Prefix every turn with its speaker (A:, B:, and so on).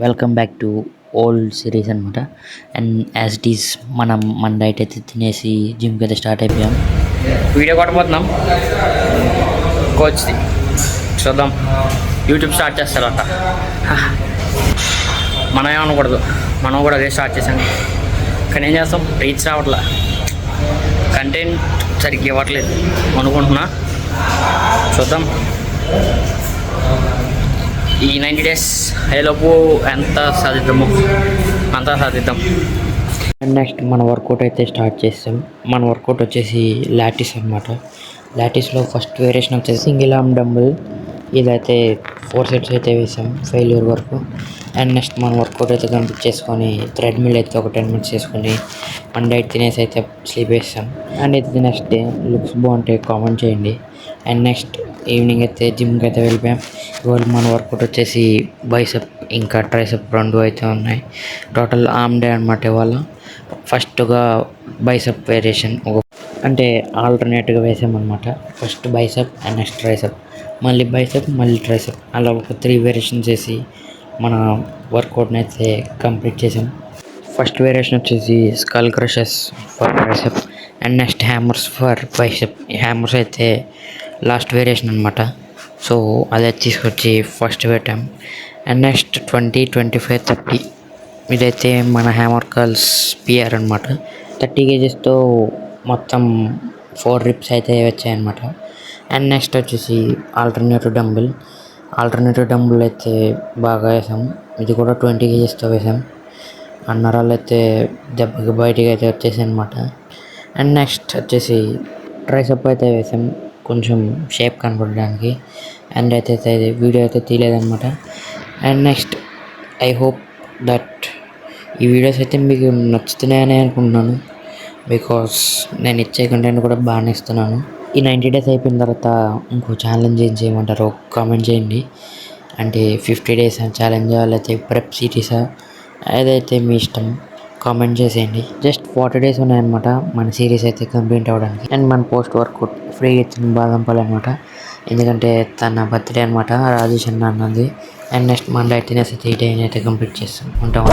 A: Welcome back to old series అనమాట. And as it is మన diet అయితే తినేసి జిమ్కి అయితే స్టార్ట్ అయిపోయాం.
B: వీడియో కొట్టబోతున్నాం. కోచ్ చూద్దాం, యూట్యూబ్ స్టార్ట్ చేస్తారట. మనం ఏమనకూడదు, మనం కూడా అదే స్టార్ట్ చేసాం. కానీ ఏం చేస్తాం, రీచ్ రావట్లే, కంటెంట్ సరిగ్గా ఇవ్వట్లేదు అనుకుంటున్నా. చూద్దాం ఈ 90 డేస్ అయ్యేలోపు ఎంత సాధిద్దాము అంతా సాధిద్దాం.
A: అండ్ నెక్స్ట్ మన వర్కౌట్ అయితే స్టార్ట్ చేస్తాం. మన వర్కౌట్ వచ్చేసి లాటిస్ అనమాట. లాటిస్లో ఫస్ట్ వేరియేషన్ వచ్చేసి సింగిల్ ఆర్మ్ డంబుల్. ఇదైతే 4 సెట్స్ అయితే వేసాం ఫెయిల్యూర్ వరకు. అండ్ నెక్స్ట్ మన వర్కౌట్ అయితే కంప్లీట్ చేసుకొని థ్రెడ్మిల్ అయితే ఒక 10 minutes చేసుకొని మన డైట్ తినేసి అయితే స్లీప్ వేస్తాం. అండ్ ఇది నెక్స్ట్ డే లుక్స్ బాగుంటాయి, కామెంట్ చేయండి. అండ్ నెక్స్ట్ ఈవినింగ్ అయితే జిమ్కి అయితే వెళ్ళిపోయాం. ఇవాళ మన వర్కౌట్ వచ్చేసి బైసెప్ ఇంకా ట్రైసెప్ రెండు అయితే ఉన్నాయి. టోటల్ ఆర్మ్ డే అనమాట ఇవాళ. ఫస్ట్గా బైసెప్ వేరియేషన్ అంటే ఆల్టర్నేట్గా వేసామన్నమాట. First bicep and next tricep, మళ్ళీ బైసెప్ మళ్ళీ ట్రైసెప్, అలా ఒక 3 వేరియేషన్స్ చేసి మన వర్కౌట్ని అయితే కంప్లీట్ చేసాం. ఫస్ట్ వేరియేషన్ వచ్చేసి skull crushes for tricep and next hammers for bicep. Hammers అయితే లాస్ట్ వేరియేషన్ అనమాట. సో అదే తీసుకొచ్చి ఫస్ట్ పెట్టాం. అండ్ నెక్స్ట్ 20, 25, 30 ఇదైతే మన హ్యామర్ కర్ల్స్ పిఆర్ అనమాట. 30 kgsతో మొత్తం 4 reps అయితే వచ్చాయన్నమాట. అండ్ నెక్స్ట్ వచ్చేసి ఆల్టర్నేటివ్ డంబుల్ అయితే బాగా వేసాం. ఇది కూడా 20 kgsతో వేసాం. ఆ నరాలు అయితే దెబ్బకి బయటికి అయితే వచ్చేసాయి అనమాట. అండ్ నెక్స్ట్ వచ్చేసి ట్రైసెప్ అయితే వేసాం కొంచెం షేప్ కనపడడానికి. అండ్ అయితే వీడియో అయితే తీయలేదన్నమాట. And next I hope that ఈ వీడియోస్ అయితే మీకు నచ్చుతున్నాయని అనుకుంటున్నాను. బికాస్ నేను ఇచ్చే కంటెంట్ కూడా బాగానే ఇస్తున్నాను. ఈ 90 days అయిపోయిన తర్వాత ఇంకో ఛాలెంజ్ ఏం చేయమంటారో కామెంట్ చేయండి. అంటే 50 days ఛాలెంజ్ లేకపోతే ప్రెప్ సిరీసా, ఏదైతే మీ ఇష్టం కామెంట్ చేసేయండి. జస్ట్ 40 days ఉన్నాయన్నమాట మన సిరీస్ అయితే కంప్లీట్ అవ్వడానికి. అండ్ మన పోస్ట్ వర్కౌట్ ఫ్రీ ఇచ్చిన బాదంపల్లి అనమాట. ఎందుకంటే తన బర్త్డే అనమాట, రాజేష్ అన్న అన్నది. అండ్ నెక్స్ట్ మన డైట్ తినేసి 3 days అయితే కంప్లీట్ చేస్తాం. ఉంటాం.